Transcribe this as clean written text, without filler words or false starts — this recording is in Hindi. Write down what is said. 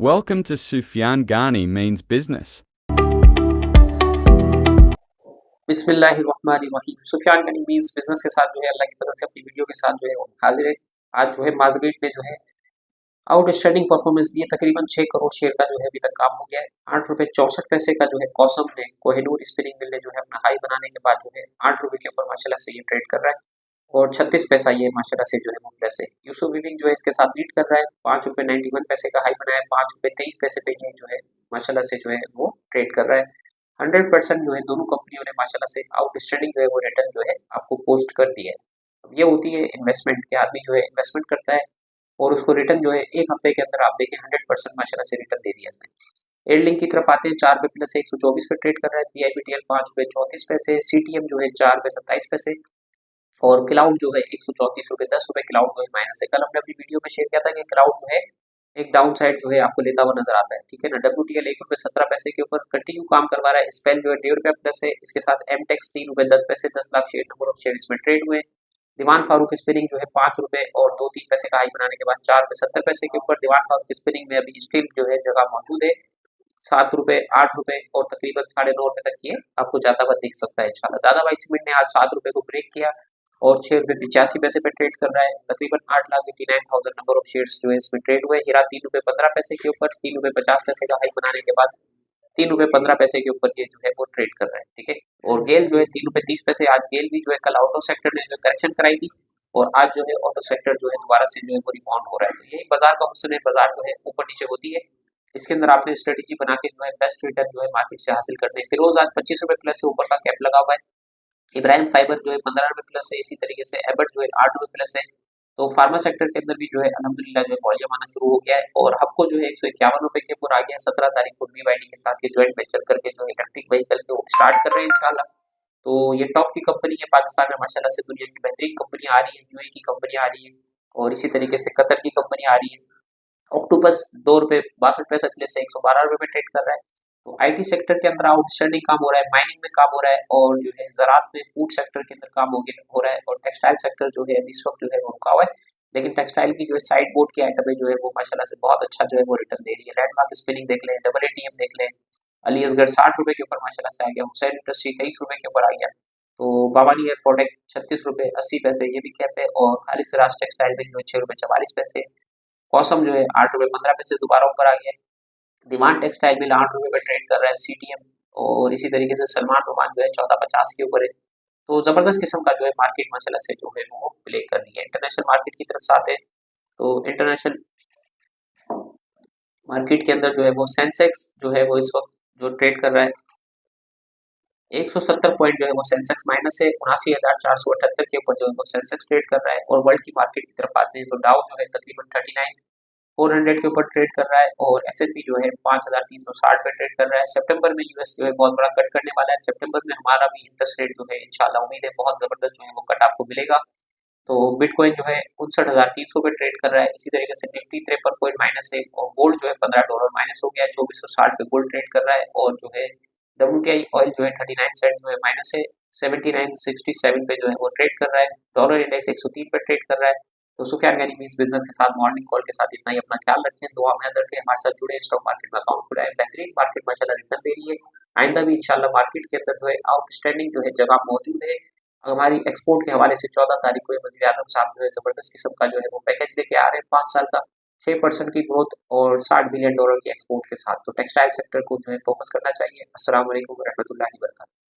Welcome to Sufyan Ghani Means Business. बिस्मिल्लाहिर्रहमानिर्रहीम। सुफियान गनी मीन्स बिजनेस के साथ जो है अल्लाह की तरफ से अपनी वीडियो के साथ जो है वो हाजिर है। आज जो है मार्केट में जो है आउटस्टैंडिंग परफॉर्मेंस दी है। तकरीबन 6 करोड़ शेयर का जो है अभी तक काम हो गया है। 8 रुपये 64 पैसे का जो है कॉसम ने कोहिनूर स्पिनिंग मिल ने जो है अपना हाई बनाने के बाद जो है 8 रुपये के ऊपर माशाल्लाह से ये ट्रेड कर रहा है और 36 पैसा ये माशाल्लाह से जो है वो प्लस है। यूसुफ वीविंग जो है इसके साथ लीड कर रहा है। 5 रुपये 91 पैसे का हाई बनाया है। 5 रुपये 23 पैसे पे ये जो है माशाल्लाह से जो है वो ट्रेड कर रहा है। 100% जो है दोनों कंपनियों ने माशाल्लाह से आउटस्टैंडिंग जो है वो रिटर्न जो है आपको पोस्ट कर दिया है। अब ये होती है इन्वेस्टमेंट के आदमी जो है इन्वेस्टमेंट करता है और उसको रिटर्न जो है एक हफ्ते के अंदर आप देखें 100% माशाल्लाह से रिटर्न दे दिया इसने। एयरलिंक की तरफ आते हैं। 4 रुपये प्लस 124 पे ट्रेड कर रहा है। PIBTL 5 रुपये 34 पैसे। CTM जो है 4 रुपये 27 पैसे और क्लाउड जो है 134 रुपये 10 रुपये क्लाउड जो है माइनस है। कल हमने अपनी वीडियो में शेयर किया था कि क्लाउड जो है एक डाउन साइड जो है आपको लेता हुआ नजर आता है, ठीक है ना। WTL 1 रुपये 17 पैसे के ऊपर कंटिन्यू काम करवा रहा है। स्पेल जो है 1.5 रुपया प्लस है। इसके साथ एमटेक्स 3 रुपये 10 पैसे 10 lakh share number of share इसमें ट्रेड हुए। दीवान फारूक स्पिनिंग जो है 5 रुपये और 2-3 पैसे का हाई बनाने के बाद 4 रुपये 70 पैसे के ऊपर दीवान फारूक स्पिनिंग में अभी स्टिल जो है जगह मौजूद है। 7 रुपये 8 रुपये और तकरीबन 9.5 रुपये तक ये आपको जाता हुआ दिख सकता है इंशाल्लाह। दादाभाई सीमेंट ने आज 7 रुपये को ब्रेक किया और 6 रुपये 85 पैसे पे ट्रेड कर रहा है। तकरीबन 8,89,000 नंबर ऑफ शेयर्स जो है इसमें ट्रेड हुए। हीरा 3 रुपये 15 पैसे के ऊपर 3 रुपये 50 पैसे का हाई बनाने के बाद 3 रुपये 15 पैसे के ऊपर ये जो है वो ट्रेड कर रहा है, ठीक है। और गेल जो है 3 रुपये 30 पैसे। आज गेल भी जो है कल ऑटो सेक्टर ने जो करेक्शन कराई थी और आज जो है ऑटो सेक्टर जो है दोबारा से जो है वो रिबाउंड हो रहा है। तो यही बाजार का हुस्न है। बाजार जो है ऊपर नीचे होती है, इसके अंदर आपने स्ट्रेटेजी बना के जो है बेस्ट रिटर्न जो है मार्केट से हासिल करते हैं। फिरोज आज 25 रुपये प्लस से ऊपर का कैप लगा हुआ है। इब्राहिम फाइबर जो है 15 रुपये प्लस है। इसी तरीके से एबट जो है 8 रुपये प्लस है। तो फार्मा सेक्टर के अंदर भी जो है अल्हम्दुलिल्लाह जो है वॉल्यूम आना शुरू हो गया है और हबको जो है 151 रुपये के ऊपर आ गया है। 17 तारीख को BYD के साथ ये ज्वाइंट वेंचर करके जो इलेक्ट्रिक व्हीकल को स्टार्ट कर रहे हैं इंशाल्लाह। तो ये टॉप की कंपनी है पाकिस्तान में माशाल्लाह से। दुनिया की बेहतरीन कंपनी आ रही है, UAE की कंपनी आ रही है और इसी तरीके से कतर की कंपनी आ रही है। ऑक्टोपस 2 रुपये 62 पैसे प्लस से 112 रुपये में ट्रेड कर रहा है। तो IT सेक्टर के अंदर आउटस्टैंडिंग काम हो रहा है, माइनिंग में काम हो रहा है और जो है ज़राअत में फूड सेक्टर के अंदर काम हो रहा है और टेक्सटाइल सेक्टर जो है इस वक्त जो है वो रुका हुआ है। लेकिन टेक्सटाइल की जो है साइड बोर्ड की आइटम जो है वो माशाल्लाह से बहुत अच्छा जो है वो रिटर्न दे रही है। लैंडमार्क स्पिनिंग देख लें, AATM देख लें। अली असगर 60 रुपये के ऊपर माशाल्लाह से आ गया। हुसैन इंडस्ट्री 23 रुपये के ऊपर आ गया। तो बाबानी एयर प्रोडक्ट 36 रुपये 80 पैसे ये भी कैप है और खालिद सिराज टेक्सटाइल में जो है 6 रुपये 44 पैसे। कौसम जो है 8 रुपये 15 पैसे दोबारा ऊपर आ गया है। डिमांड टेक्सटाइल मिल 8 रुपये में ट्रेड कर रहा है। CTM और इसी तरीके से सलमान रोमान जो है 14.50 के ऊपर है। तो ज़बरदस्त किस्म का जो है मार्केट माशाल्लाह से जो है वो प्ले कर रही है। इंटरनेशनल मार्केट की तरफ से आते हैं तो इंटरनेशनल मार्केट के अंदर जो है वो सेंसेक्स जो है वो इस वक्त जो ट्रेड कर रहा है 170 पॉइंट जो है वो सेंसेक्स माइनस है। 79,478 के ऊपर जो है वो सेंसेक्स ट्रेड कर रहा है। और वर्ल्ड की मार्केट की तरफ आते हैं तो डाउ जो है तकरीबन 39,400 के ऊपर ट्रेड कर रहा है और S&P जो है 5,360 पे ट्रेड कर रहा है। सितंबर में US जो है बहुत बड़ा कट करने वाला है। सितंबर में हमारा भी इंटरेस्ट रेट जो है इंशाल्लाह उम्मीद है बहुत ज़बरदस्त जो है वो कट आपको मिलेगा। तो बिटकॉइन जो है 59,300 पे ट्रेड कर रहा है। इसी तरीके से निफ्टी 53 पॉइंट माइनस है और गोल्ड जो है $15 माइनस हो गया है। 2460 पे गोल्ड ट्रेड कर रहा है और जो है WTI ऑयल जो है 39 सेंट जो है माइनस है। 7967 पे जो है वो ट्रेड कर रहा है। डॉलर इंडेक्स 103 पे ट्रेड कर रहा है। तो सुफियान गनी मीन्स बिजनेस के साथ मॉर्निंग कॉल के साथ इतना ही। अपना ख्याल रखें, दुआ में याद रखें, हमारे साथ जुड़े, स्टॉक मार्केट में अकाउंट खुलाए। बेहतरीन मार्केट माशाल्लाह रिटर्न दे रही है। आइंदा भी इंशाल्लाह मार्केट के अंदर जो है आउटस्टैंडिंग जो है जगह मौजूद है। हमारी एक्सपोर्ट के हवाले से 14 तारीख को वज़ीर आज़म साहब जो है ज़बरदस्त किस्म का जो है वो पैकेज लेके आ रहे हैं 5 साल का 6% की ग्रोथ और $60 बिलियन की एक्सपोर्ट के साथ। तो टेक्सटाइल सेक्टर को जो है फोकस करना चाहिए। अस्सलाम वालेकुम रहमतुल्लाहि व बरकातहू।